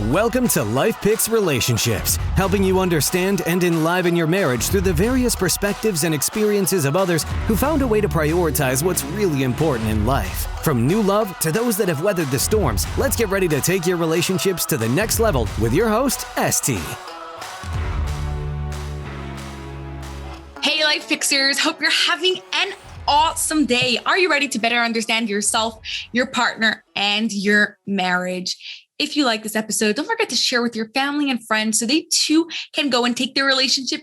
Welcome to Life Picks Relationships, helping you understand and enliven your marriage through the various perspectives and experiences of others who found a way to prioritize what's really important in life. From new love to those that have weathered the storms, let's get ready to take your relationships to the next level with your host, ST. Hey, Life Fixers. Hope you're having an awesome day. Are you ready to better understand yourself, your partner, and your marriage? If you like this episode, don't forget to share with your family and friends so they too can go and take their relationship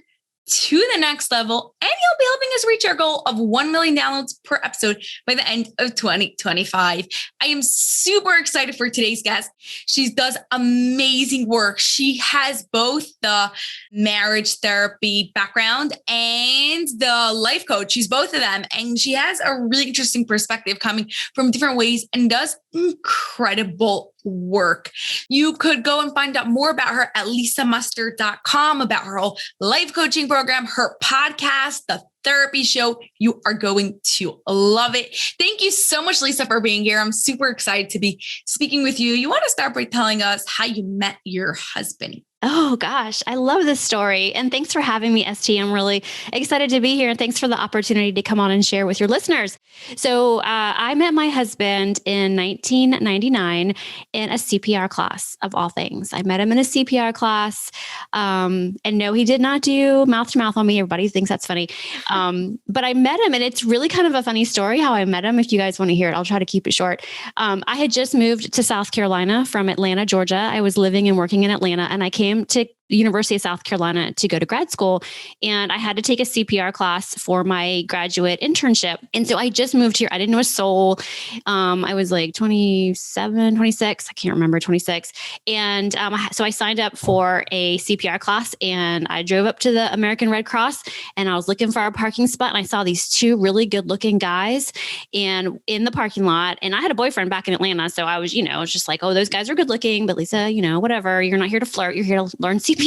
to the next level. And you'll be helping us reach our goal of 1 million downloads per episode by the end of 2025. I am super excited for today's guest. She does amazing work. She has both the marriage therapy background and the life coach. She's both of them. And she has a really interesting perspective coming from different ways and does incredible work. You could go and find out more about her at lisamustard.com, about her whole life coaching program, her podcast, the therapy show. You are going to love it. Thank you so much, Lisa, for being here. I'm super excited to be speaking with you. You want to start by telling us how you met your husband? Oh gosh, I love this story. And thanks for having me, ST. I'm really excited to be here. And thanks for the opportunity to come on and share with your listeners. So I met my husband in 1999 in a CPR class of all things. I met him in a CPR class. And no, he did not do mouth to mouth on me. Everybody thinks that's funny. But I met him, and it's really kind of a funny story how I met him. If you guys want to hear it, I'll try to keep it short. I had just moved to South Carolina from Atlanta, Georgia. I was living and working in Atlanta, and I came to the University of South Carolina to go to grad school. And I had to take a CPR class for my graduate internship. And so I just moved here. I didn't know a soul. I was like 27, 26. I can't remember, 26. And so I signed up for a CPR class, and I drove up to the American Red Cross, and I was looking for a parking spot. And I saw these two really good looking guys and in the parking lot. And I had a boyfriend back in Atlanta. So I was, just like, oh, those guys are good looking, but Lisa, whatever, you're not here to flirt. You're here to learn CPR.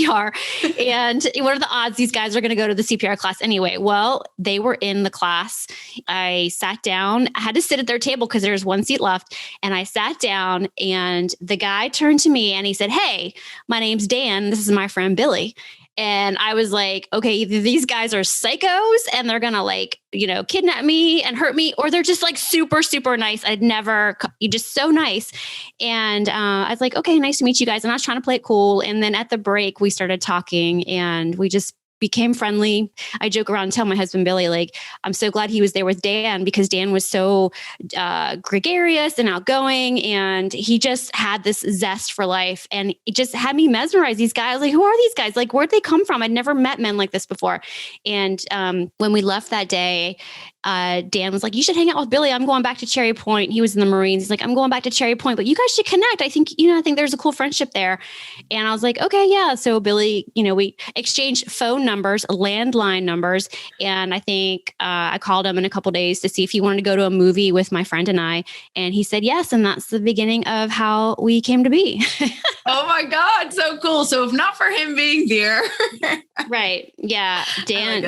And what are the odds these guys are going to go to the CPR class anyway? Well, they were in the class. I sat down. I had to sit at their table because there's one seat left. And I sat down, and the guy turned to me and he said, "Hey, my name's Dan. This is my friend Billy." And I was like, okay, either these guys are psychos and they're going to kidnap me and hurt me, or they're just like super, super nice. You're just so nice. And I was like, okay, nice to meet you guys. And I was trying to play it cool. And then at the break, we started talking, and we just became friendly. I joke around and tell my husband, Billy, like, I'm so glad he was there with Dan, because Dan was so gregarious and outgoing. And he just had this zest for life. And it just had me mesmerized. These guys, like, who are these guys? Like, where'd they come from? I'd never met men like this before. And when we left that day, Dan was like, "You should hang out with Billy. I'm going back to Cherry Point." He was in the Marines. He's like, "I'm going back to Cherry Point, but you guys should connect. I think there's a cool friendship there." And I was like, okay, yeah. So Billy, we exchanged phone numbers, landline numbers. And I think I called him in a couple of days to see if he wanted to go to a movie with my friend and I. And he said yes. And that's the beginning of how we came to be. Oh my God. So cool. So if not for him being there. Right. Yeah. Dan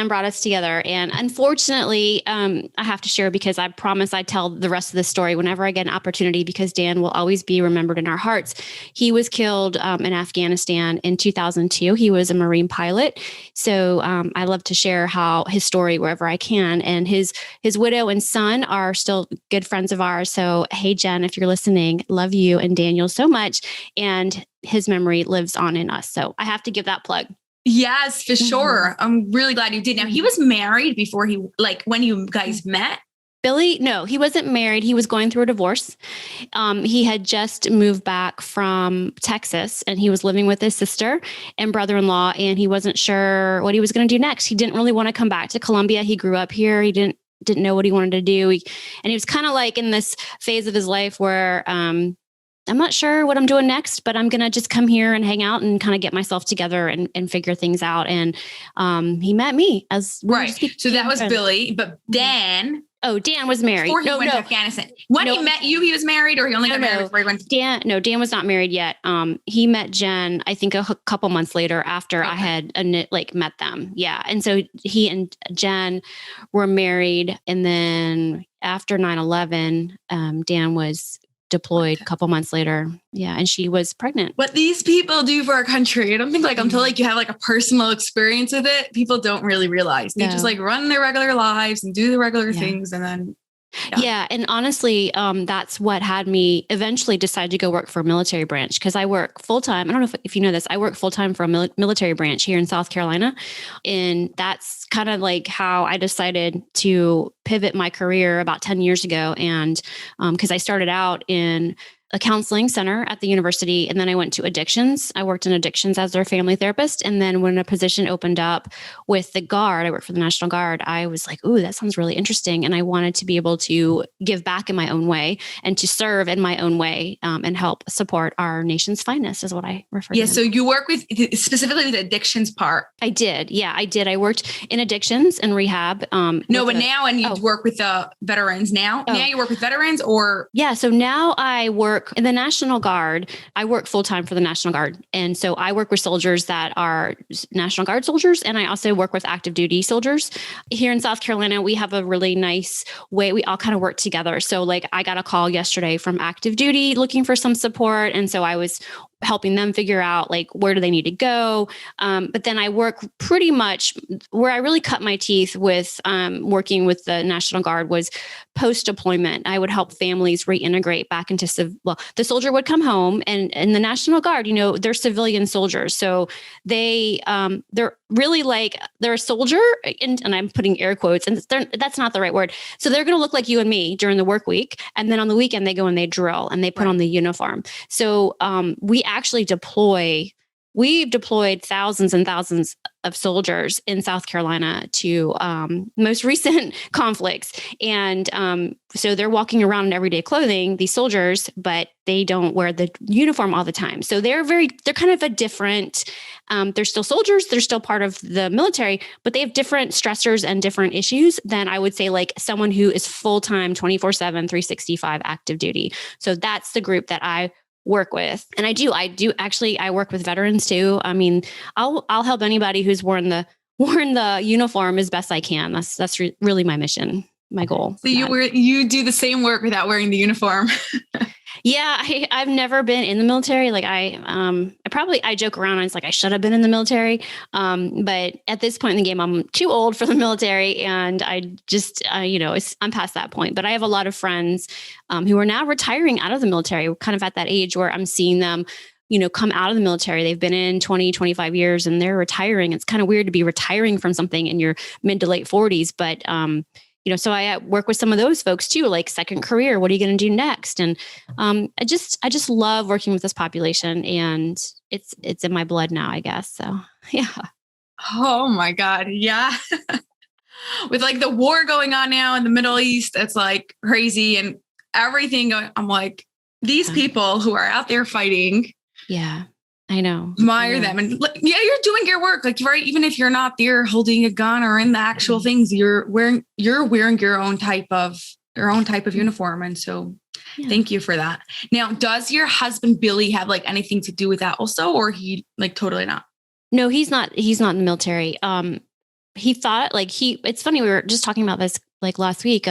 brought us together. And unfortunately, I have to share, because I promise I tell the rest of the story whenever I get an opportunity, because Dan will always be remembered in our hearts. He was killed in Afghanistan in 2002. He was a Marine pilot. So I love to share his story wherever I can. And his widow and son are still good friends of ours. So, hey, Jen, if you're listening, love you and Daniel so much. And his memory lives on in us. So I have to give that plug. Yes, for sure. I'm really glad you did. Now, he was married before when you guys met? Billy, no, he wasn't married. He was going through a divorce. He had just moved back from Texas, and he was living with his sister and brother-in-law, and he wasn't sure what he was going to do next. He didn't really want to come back to Columbia. He grew up here. He didn't know what he wanted to do. And he was kind of like in this phase of his life where I'm not sure what I'm doing next, but I'm going to just come here and hang out and kind of get myself together and figure things out. And he met me as right. So that was Billy, but Dan. Oh, Dan was married. Before he went to Afghanistan. When he met you, he was married, or he only got married before he went to... Dan was not married yet. He met Jen, I think a couple months later after I had met them. Yeah. And so he and Jen were married. And then after 9/11, Dan was deployed a couple months later. Yeah. And she was pregnant. What these people do for our country, I don't think like until like you have like a personal experience with it, people don't really realize. They just like run their regular lives and do the regular things. And then Yeah. And honestly, that's what had me eventually decide to go work for a military branch, because I work full time. I don't know if you know this, I work full time for a military branch here in South Carolina. And that's kind of like how I decided to pivot my career about 10 years ago. And because I started out in a counseling center at the university. And then I went to addictions. I worked in addictions as their family therapist. And then when a position opened up with the Guard, I worked for the National Guard, I was like, ooh, that sounds really interesting. And I wanted to be able to give back in my own way and to serve in my own way and help support our nation's finest is what I refer to. Yeah. So you work with specifically with the addictions part. I did. Yeah, I did. I worked in addictions and rehab. Now you work with the veterans now. Now you work with veterans or? Yeah. So now I work in the National Guard. I work full time for the National Guard. And so I work with soldiers that are National Guard soldiers. And I also work with active duty soldiers. Here in South Carolina, we have a really nice way. We all kind of work together. So like I got a call yesterday from active duty looking for some support. And so I was helping them figure out like, where do they need to go? But then I work pretty much where I really cut my teeth with working with the National Guard was post-deployment. I would help families reintegrate back into the soldier would come home and the National Guard, they're civilian soldiers. So they're really like they're a soldier and I'm putting air quotes and that's not the right word. So they're going to look like you and me during the work week. And then on the weekend, they go and they drill and they put on the uniform. So we've deployed thousands and thousands of soldiers in South Carolina to most recent conflicts. And so they're walking around in everyday clothing, these soldiers, but they don't wear the uniform all the time. So they're kind of a different, they're still soldiers, they're still part of the military, but they have different stressors and different issues than I would say like someone who is full-time 24/7, 365 active duty. So that's the group that I work with. And I do actually, I work with veterans too. I mean, I'll help anybody who's worn the uniform as best I can. That's really my mission, my goal. So you do the same work without wearing the uniform. Yeah, I've never been in the military. Like I joke around. It's like I should have been in the military, but at this point in the game, I'm too old for the military, and I just, I'm past that point. But I have a lot of friends who are now retiring out of the military, kind of at that age where I'm seeing them, come out of the military. They've been in 20, 25 years, and they're retiring. It's kind of weird to be retiring from something in your mid to late 40s, but so I work with some of those folks too, like second career. What are you going to do next? And I just love working with this population, and it's in my blood now, I guess. So yeah. Oh my God, yeah. With like the war going on now in the Middle East, it's like crazy and everything going. I'm like, these people who are out there fighting. Yeah. I know. Admire them. And you're doing your work. Like, right. Even if you're not there holding a gun or in the actual things, you're wearing your own type of uniform. And so thank you for that. Now, does your husband, Billy, have like anything to do with that also? Or he like totally not? No, he's not in the military. He thought it's funny. We were just talking about this like last week,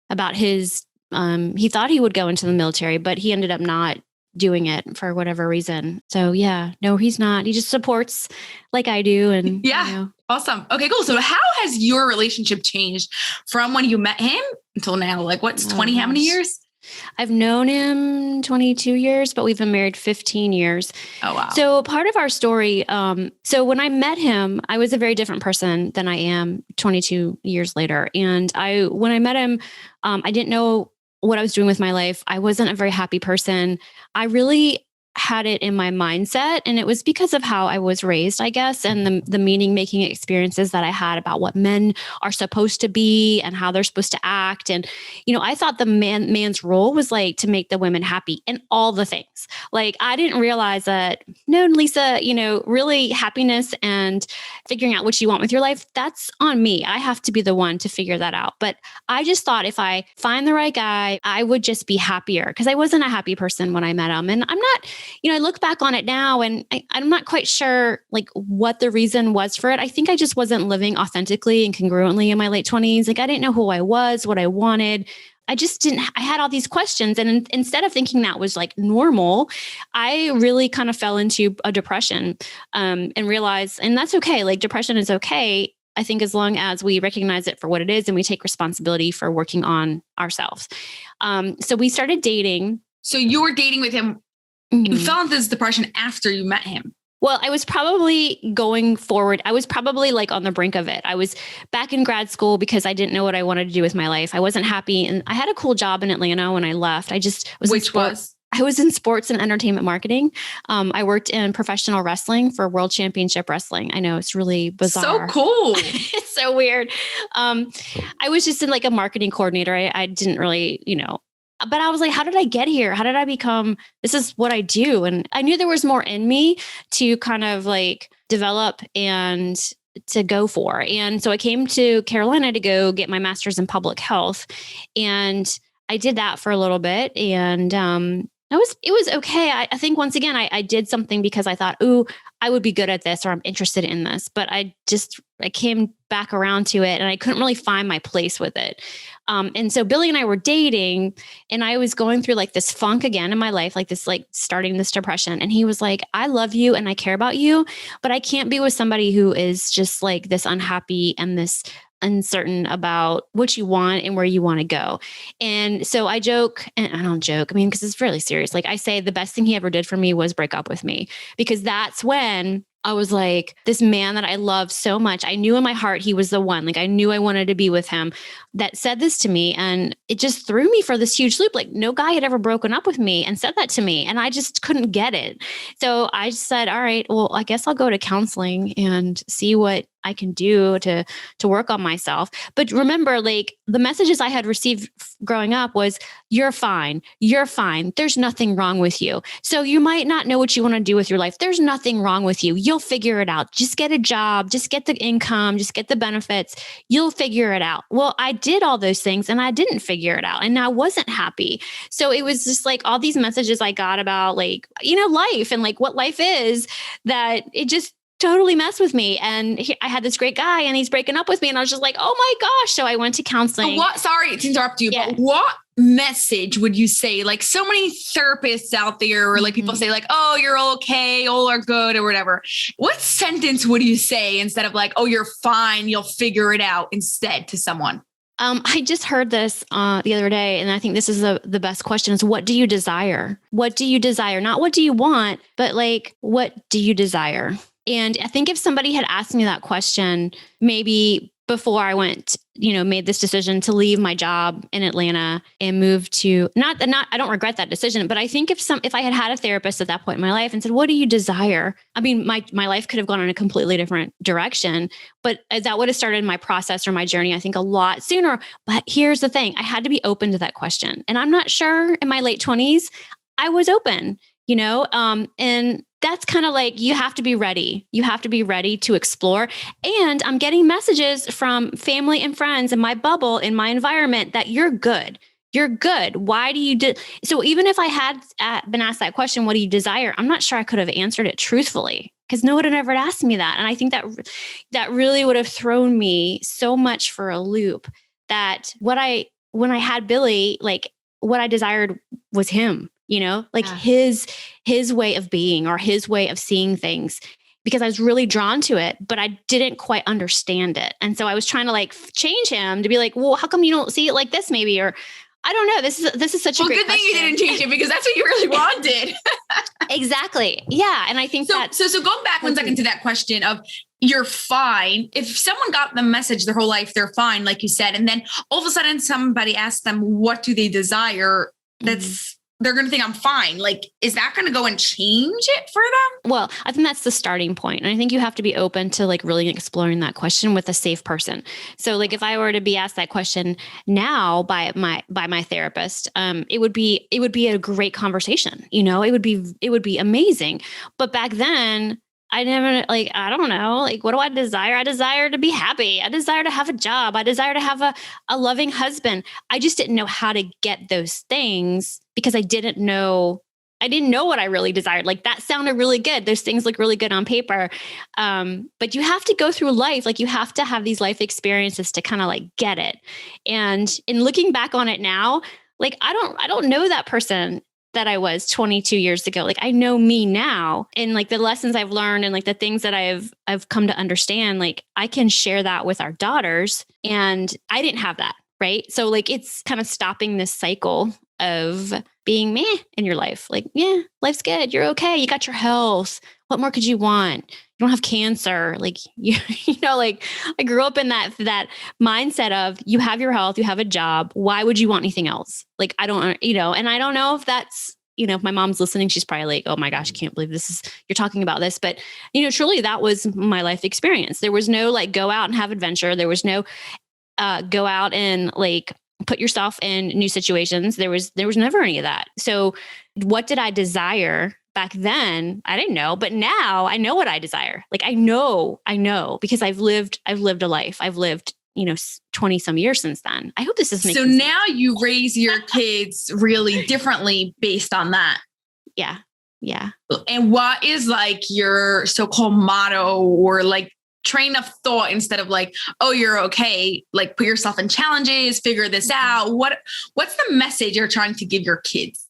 about his, he thought he would go into the military, but he ended up not doing it for whatever reason. So yeah, no, he's not. He just supports like I do. And awesome. Okay, cool. So how has your relationship changed from when you met him until now? Like what's 20, how many years? I've known him 22 years, but we've been married 15 years. Oh, wow. So part of our story, so when I met him, I was a very different person than I am 22 years later. And when I met him, I didn't know what I was doing with my life. I wasn't a very happy person. I really had it in my mindset, and it was because of how I was raised, I guess, and the meaning-making experiences that I had about what men are supposed to be and how they're supposed to act. And, I thought the man's role was like to make the women happy in all the things. Like, I didn't realize that, no, Lisa, really happiness and figuring out what you want with your life, that's on me. I have to be the one to figure that out. But I just thought if I find the right guy, I would just be happier, because I wasn't a happy person when I met him. And I'm not, I look back on it now and I'm not quite sure like what the reason was for it. I think I just wasn't living authentically and congruently in my late 20s. Like I didn't know who I was, what I wanted. I had all these questions. And instead of thinking that was like normal, I really kind of fell into a depression, and realized, and that's okay. Like depression is okay. I think as long as we recognize it for what it is and we take responsibility for working on ourselves. So we started dating. So you were dating with him. You fell into this depression after you met him. Well, I was probably going forward. I was probably like on the brink of it. I was back in grad school because I didn't know what I wanted to do with my life. I wasn't happy. And I had a cool job in Atlanta when I left. I just was I was in sports and entertainment marketing. I worked in professional wrestling for World Championship Wrestling. I know it's really bizarre. So cool. It's so weird. I was just in like a marketing coordinator. I didn't really, but I was like, how did I get here? How did I become, this is what I do. And I knew there was more in me to kind of like develop and to go for. And so I came to Carolina to go get my master's in public health. And I did that for a little bit. And it was okay. I think once again, I did something because I thought, ooh, I would be good at this, or I'm interested in this. But I came back around to it and I couldn't really find my place with it. And so Billy and I were dating, and I was going through like this funk again in my life, like this, like starting this depression. And he was like, I love you and I care about you, but I can't be with somebody who is just like this unhappy and this uncertain about what you want and where you want to go. And so I joke, and I don't joke, I mean, because it's really serious. Like I say, the best thing he ever did for me was break up with me, because that's when I was like, this man that I love so much, I knew in my heart he was the one. Like I knew I wanted to be with him, that said this to me. And it just threw me for this huge loop. Like no guy had ever broken up with me and said that to me. And I just couldn't get it. So I just said, all right, well, I guess I'll go to counseling and see what I can do to work on myself. But remember, like the messages I had received growing up was, you're fine. You're fine. There's nothing wrong with you. So you might not know what you want to do with your life. There's nothing wrong with you. You'll figure it out. Just get a job, just get the income, just get the benefits. You'll figure it out. Well, I did all those things and I didn't figure it out, and I wasn't happy. So it was just like all these messages I got about like, life and like what life is, that it just totally messed with me. And I had this great guy and he's breaking up with me. And I was just like, oh my gosh. So I went to counseling. Sorry to interrupt you, but what message would you say? Like so many therapists out there, or like people say like, oh, you're okay, all are good, or whatever. What sentence would you say instead of like, oh, you're fine, you'll figure it out, instead to someone? I just heard this the other day, and I think this is the best question is, what do you desire? What do you desire? Not what do you want, but like, what do you desire? And I think if somebody had asked me that question, maybe before I went, made this decision to leave my job in Atlanta and move to I don't regret that decision, but I think if I had a therapist at that point in my life and said, what do you desire? I mean, my life could have gone in a completely different direction, but that would have started my process or my journey, I think, a lot sooner. But here's the thing, I had to be open to that question. And I'm not sure in my late 20s, I was open, and that's kind of like, you have to be ready. You have to be ready to explore. And I'm getting messages from family and friends in my bubble, in my environment, that you're good. You're good. Why do you do? So even if I had been asked that question, what do you desire? I'm not sure I could have answered it truthfully, because no one had ever asked me that. And I think that really would have thrown me so much for a loop, that when I had Billy, like what I desired was him. His way of being, or his way of seeing things, because I was really drawn to it, but I didn't quite understand it. And so I was trying to like change him to be like, well, how come you don't see it like this maybe? Or I don't know. This is such a great question. Good thing you didn't change it, because that's what you really wanted. Exactly. Yeah. And I think so going back 1 second to that question of, you're fine. If someone got the message their whole life, they're fine, like you said, and then all of a sudden somebody asks them, what do they desire? They're going to think I'm fine. Like, is that going to go and change it for them? Well, I think that's the starting point. And I think you have to be open to like really exploring that question with a safe person. So like, if I were to be asked that question now by my therapist, it would be a great conversation. It would be amazing. But back then, I never, like, I don't know, like, what do I desire? I desire to be happy. I desire to have a job. I desire to have a loving husband. I just didn't know how to get those things, because I didn't know I didn't know what I really desired. Like that sounded really good. Those things look really good on paper. But you have to go through life. Like you have to have these life experiences to kind of like get it. And in looking back on it now, like I don't know that person that I was 22 years ago. Like I know me now, and like the lessons I've learned and like the things that I've come to understand, like I can share that with our daughters, and I didn't have that. Right. So like it's kind of stopping this cycle of being meh in your life. Like, yeah, life's good. You're okay. You got your health. What more could you want? You don't have cancer. Like, you know, like I grew up in that mindset of you have your health, you have a job. Why would you want anything else? Like, I don't, and I don't know if that's, if my mom's listening, she's probably like, oh my gosh, I can't believe you're talking about this. But, truly that was my life experience. There was no like go out and have adventure. There was no go out and like put yourself in new situations. There was never any of that. So what did I desire back then? I didn't know, but now I know what I desire. Like I know because I've lived a life. I've lived, 20 some years since then. I hope this is making sense. So now you raise your kids really differently based on that. Yeah. Yeah. And what is like your so-called motto or like train of thought instead of like, oh, you're okay. Like put yourself in challenges, figure this out. What's the message you're trying to give your kids?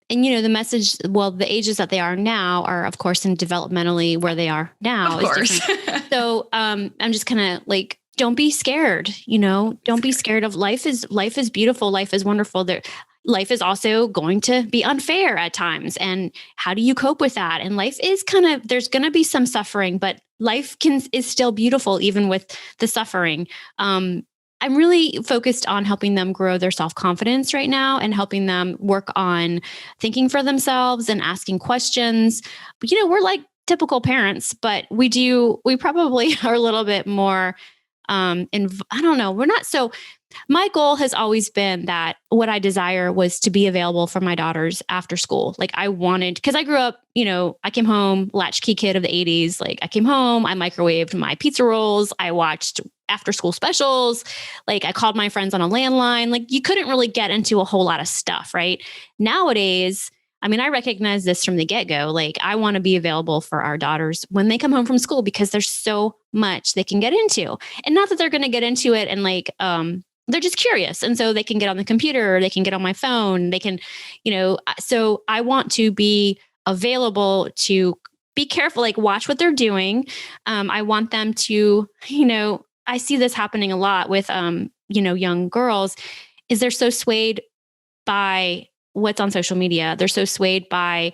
And, the message, well, the ages that they are now are, of course, in developmentally where they are now. Of course. So I'm just kind of like, don't be scared, don't be scared of life is beautiful. Life is wonderful. Life is also going to be unfair at times. And how do you cope with that? And life is there's going to be some suffering, but life is still beautiful, even with the suffering. I'm really focused on helping them grow their self-confidence right now and helping them work on thinking for themselves and asking questions. We're like typical parents, but we probably are a little bit more, I don't know. We're not so. My goal has always been that what I desire was to be available for my daughters after school. Like I wanted, because I grew up, I came home, latchkey kid of the 80s. Like I came home, I microwaved my pizza rolls. I watched after school specials. Like I called my friends on a landline. Like you couldn't really get into a whole lot of stuff, right? Nowadays, I recognize this from the get-go. Like I want to be available for our daughters when they come home from school because there's so much they can get into. And not that they're going to get into it and like, they're just curious. And so they can get on the computer or they can get on my phone. They can, so I want to be available to be careful, like watch what they're doing. I want them to, I see this happening a lot with, young girls is they're so swayed by what's on social media. They're so swayed by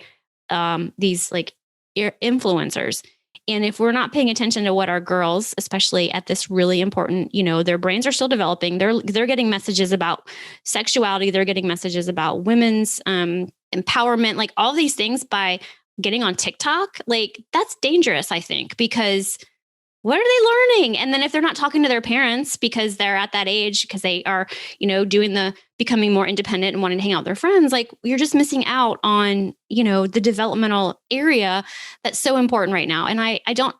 these like influencers. And if we're not paying attention to what our girls, especially at this really important, their brains are still developing. They're getting messages about sexuality. They're getting messages about women's empowerment, like all these things by getting on TikTok. Like that's dangerous, I think, because what are they learning? And then if they're not talking to their parents because they're at that age, because they are, doing the becoming more independent and wanting to hang out with their friends, like you're just missing out on, the developmental area that's so important right now. And I don't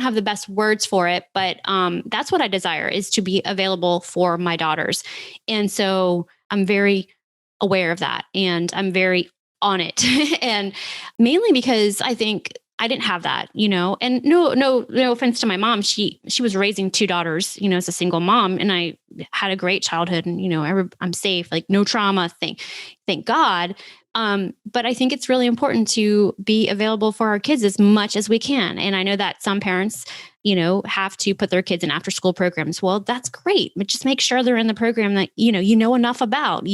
have the best words for it, but that's what I desire is to be available for my daughters. And so I'm very aware of that and I'm very on it. And mainly because I think I didn't have that, and no offense to my mom. She was raising two daughters, as a single mom, and I had a great childhood and, I'm safe, like no trauma, thank God. But I think it's really important to be available for our kids as much as we can. And I know that some parents, have to put their kids in after school programs. Well, that's great, but just make sure they're in the program that, you know enough about.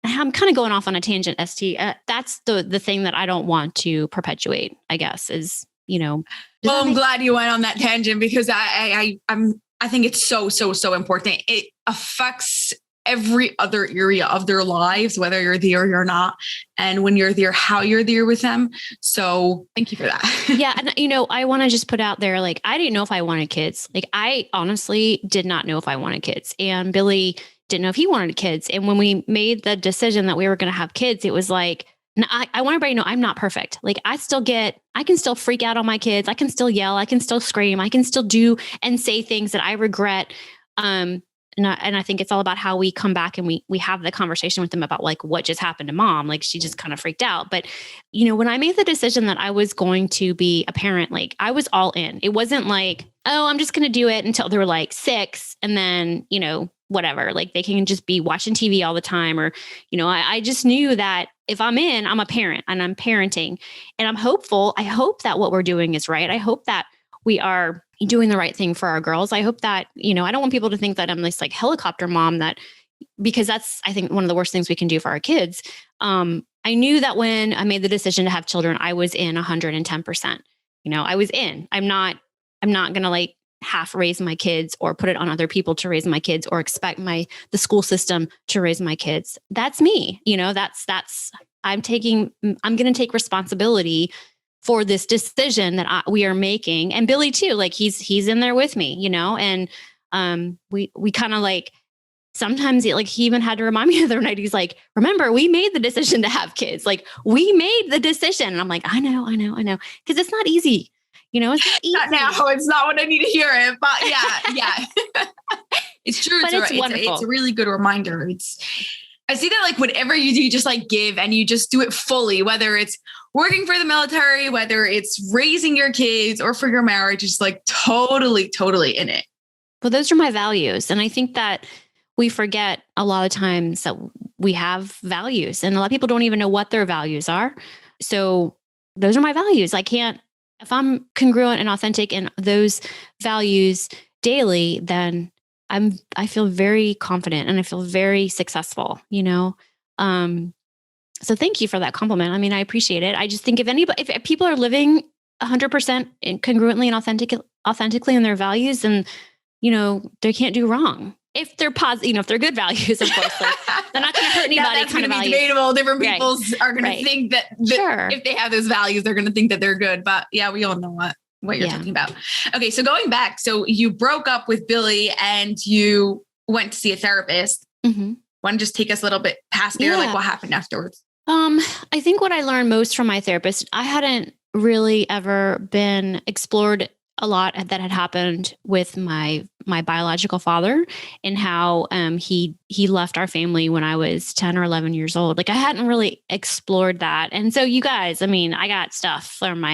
I'm kind of going off on a tangent, ST. That's the thing that I don't want to perpetuate, I guess, is, Well, I'm glad you went on that tangent because I think it's so important. It affects every other area of their lives, whether you're there or you're not. And when you're there, how you're there with them. So thank you for that. Yeah. And, I want to just put out there, like, I didn't know if I wanted kids. Like, I honestly did not know if I wanted kids. And Billy didn't know if he wanted kids. And when we made the decision that we were going to have kids, it was like, I want everybody to know I'm not perfect. Like I can still freak out on my kids. I can still yell. I can still scream. I can still do and say things that I regret. And I think it's all about how we come back and we have the conversation with them about like what just happened to mom. Like she just kind of freaked out. But, when I made the decision that I was going to be a parent, like I was all in. It wasn't like, oh, I'm just going to do it until they were like 6 and then, whatever, like they can just be watching TV all the time. Or, I just knew that if I'm in, I'm a parent and I'm parenting and I'm hopeful. I hope that what we're doing is right. I hope that we are doing the right thing for our girls. I hope that, I don't want people to think that I'm this like helicopter mom because that's, I think, one of the worst things we can do for our kids. I knew that when I made the decision to have children, I was in 110%. I was in. I'm not going to like half raise my kids or put it on other people to raise my kids or expect the school system to raise my kids. That's me. I'm going to take responsibility for this decision that we are making. And Billy too, like he's in there with me, and we kind of like, sometimes he even had to remind me the other night, he's like, remember, we made the decision to have kids. Like we made the decision. And I'm like, I know. Cause it's not easy. It's not easy. Not now. It's not what I need to hear it, but yeah. It's true. But it's wonderful. It's a really good reminder. I see that like whatever you do, you just like give and you just do it fully, whether it's working for the military, whether it's raising your kids or for your marriage, it's like totally in it. Well, those are my values. And I think that we forget a lot of times that we have values and a lot of people don't even know what their values are. So those are my values. If I'm congruent and authentic in those values daily, then I feel very confident and I feel very successful, So thank you for that compliment. I mean, I appreciate it. I just think if people are living 100% congruently and authentically in their values, then, they can't do wrong. If they're positive, if they're good values, of course, like, they're not going to hurt anybody. That's going to be debatable. Different people are going to think that sure. If they have those values, they're going to think that they're good. But yeah, we all know what you're talking about. Okay. So going back, so you broke up with Billy and you went to see a therapist. Mm-hmm. Want to just take us a little bit past there, like what happened afterwards? I think what I learned most from my therapist, I hadn't really ever been explored a lot that had happened with my biological father and how he left our family when I was 10 or 11 years old. Like I hadn't really explored that. And so you guys, I mean, I got stuff from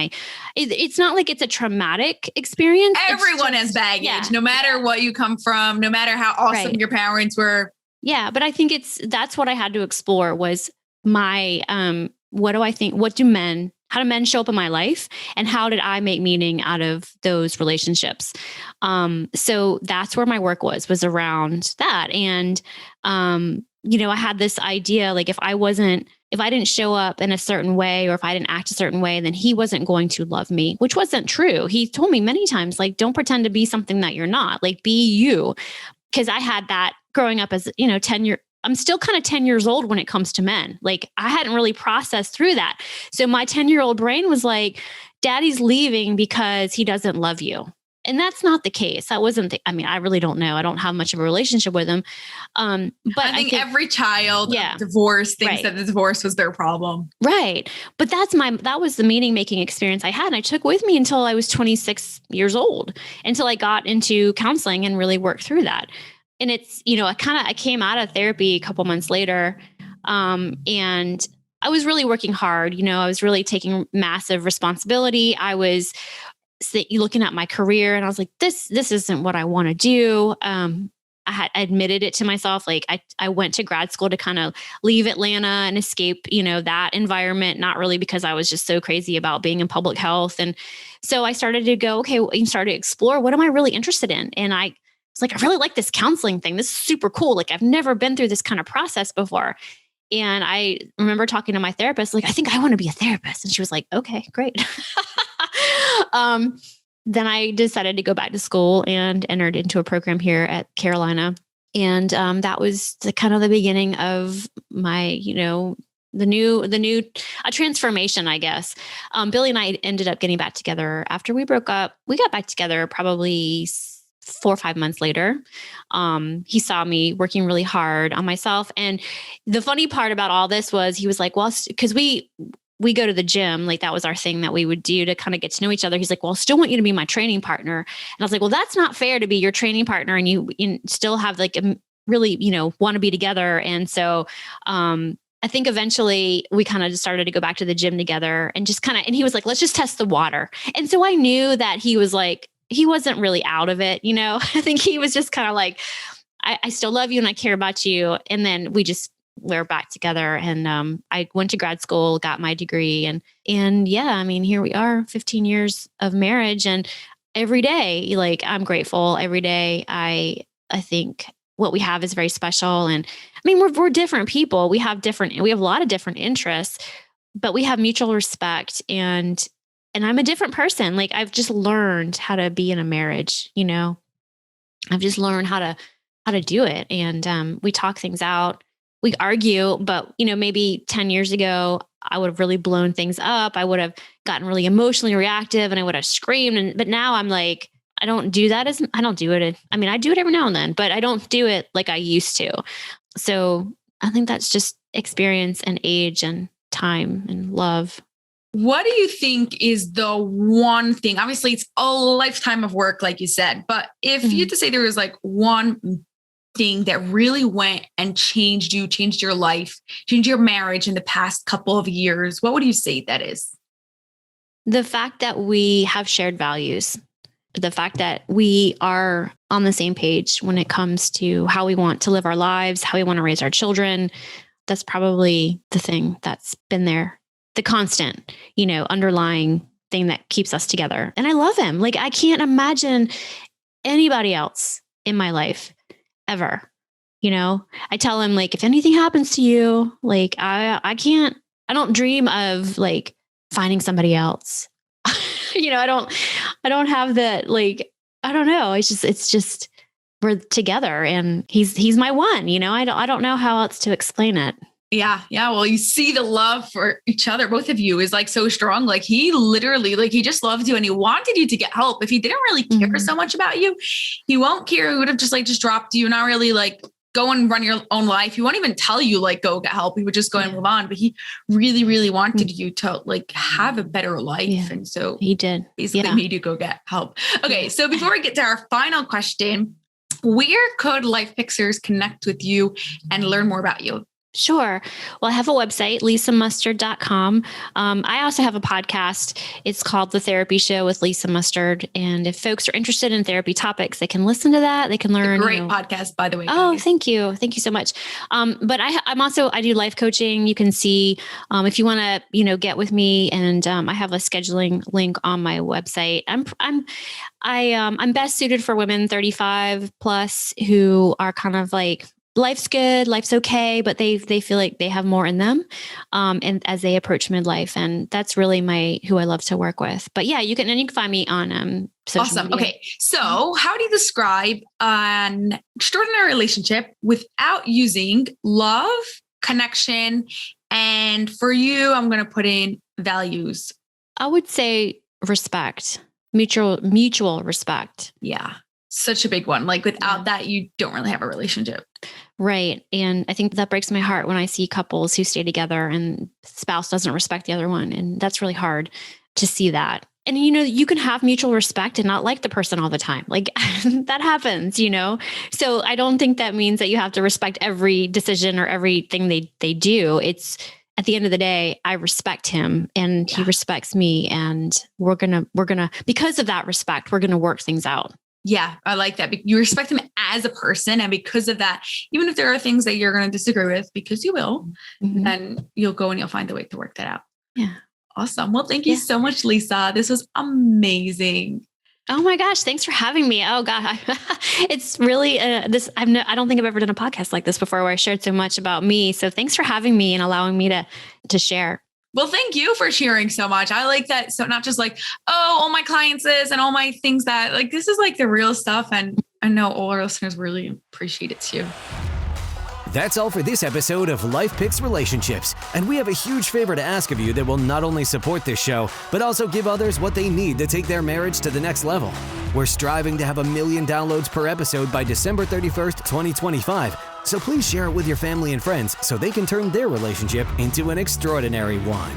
it's not like it's a traumatic experience. Everyone has baggage, no matter what you come from, no matter how awesome your parents were. Yeah. But I think that's what I had to explore was my, what do I think? How do men show up in my life and how did I make meaning out of those relationships? So that's where my work was around that. And, I had this idea, like if I didn't show up in a certain way, or if I didn't act a certain way, then he wasn't going to love me, which wasn't true. He told me many times, like, don't pretend to be something that you're not, like be you. Cause I had that growing up as, 10 I'm still kind of 10 years old when it comes to men. Like I hadn't really processed through that. So my 10-year-old brain was like, daddy's leaving because he doesn't love you. And that's not the case. That wasn't I really don't know. I don't have much of a relationship with him. But I think every child divorced thinks that the divorce was their problem. Right. But that was the meaning making experience I had. And I took with me until I was 26 years old, until I got into counseling and really worked through that. And it's, I came out of therapy a couple months later, and I was really working hard. I was really taking massive responsibility. I was looking at my career and I was like, this isn't what I want to do. I had admitted it to myself. Like I went to grad school to kind of leave Atlanta and escape, that environment, not really because I was just so crazy about being in public health. And so I started to go, okay, and started to explore, what am I really interested in? And I was like, I really like this counseling thing. This is super cool. Like I've never been through this kind of process before. And I remember talking to my therapist, like, I think I want to be a therapist. And she was like, okay, great. Then I decided to go back to school and entered into a program here at Carolina. And that was kind of the beginning of my, the new transformation, I guess. Billy and I ended up getting back together after we broke up. We got back together probably 4 or 5 months later. He saw me working really hard on myself. And the funny part about all this was he was like, well, because we we go to the gym. Like that was our thing that we would do to kind of get to know each other. He's like, well, I still want you to be my training partner. And I was like, well, that's not fair to be your training partner. And you still have like a really, want to be together. And so, I think eventually we kind of just started to go back to the gym together and and he was like, let's just test the water. And so I knew that he was like, he wasn't really out of it. I think he was just kind of like, I still love you and I care about you. And then we're back together, and I went to grad school, got my degree, and yeah, here we are, 15 years of marriage, and every day, like I'm grateful. Every day, I think what we have is very special, and we're different people. We have a lot of different interests, but we have mutual respect, and I'm a different person. Like I've just learned how to be in a marriage. I've just learned how to do it, and we talk things out. We argue, but maybe 10 years ago, I would have really blown things up. I would have gotten really emotionally reactive and I would have screamed. But now I'm like, I don't do that I don't do it. I do it every now and then, but I don't do it like I used to. So I think that's just experience and age and time and love. What do you think is the one thing? Obviously, it's a lifetime of work, like you said, but if you had to say there was like one thing that really went and changed you, changed your life, changed your marriage in the past couple of years, what would you say that is? The fact that we have shared values, the fact that we are on the same page when it comes to how we want to live our lives, how we want to raise our children. That's probably the thing that's been there, the constant, underlying thing that keeps us together. And I love him. Like I can't imagine anybody else in my life ever. I tell him like, if anything happens to you, like I don't dream of like finding somebody else. I don't have that, like, I don't know. It's just we're together and he's my one, I don't know how else to explain it. Yeah. Well, you see the love for each other. Both of you is like so strong. Like he literally, like he just loves you and he wanted you to get help. If he didn't really care so much about you, he won't care. He would have just dropped you, not really like go and run your own life. He won't even tell you like, go get help. He would just go and move on. But he really, really wanted you to like have a better life. Yeah. And so he did basically made you go get help. Okay. So before we get to our final question, where could Life Fixers connect with you and learn more about you? Sure. Well, I have a website, lisamustard.com. I also have a podcast. It's called The Therapy Show with Lisa Mustard. And if folks are interested in therapy topics, they can listen to that. They can learn. Great podcast, by the way. Oh, thank you. Thank you so much. But I do life coaching. You can see, if you want to, get with me, and I have a scheduling link on my website. I'm best suited for women 35 plus who are kind of like, life's good, life's okay, but they feel like they have more in them, and as they approach midlife, and that's really who I love to work with. But yeah, you can find me on social awesome. media. Okay, so how do you describe an extraordinary relationship without using love, connection, and for you, I'm going to put in values? I would say respect, mutual respect. Yeah. Such a big one. Like without that, you don't really have a relationship. Right. And I think that breaks my heart when I see couples who stay together and spouse doesn't respect the other one. And that's really hard to see that. And, you can have mutual respect and not like the person all the time. Like that happens, So I don't think that means that you have to respect every decision or everything they do. It's at the end of the day, I respect him and he respects me. And we're going to, because of that respect, we're going to work things out. Yeah, I like that. You respect him as a person. And because of that, even if there are things that you're going to disagree with, because you will, then you'll go and you'll find a way to work that out. Yeah. Awesome. Well, thank you so much, Lisa. This was amazing. Oh my gosh. Thanks for having me. Oh God. It's really I don't think I've ever done a podcast like this before where I shared so much about me. So thanks for having me and allowing me to share. Well, thank you for sharing so much. I like that. So not just like, all my clients this and all my things that like, this is like the real stuff. And I know all our listeners really appreciate it too. That's all for this episode of Life Picks Relationships. And we have a huge favor to ask of you that will not only support this show, but also give others what they need to take their marriage to the next level. We're striving to have 1 million downloads per episode by December 31st, 2025. So please share it with your family and friends so they can turn their relationship into an extraordinary one.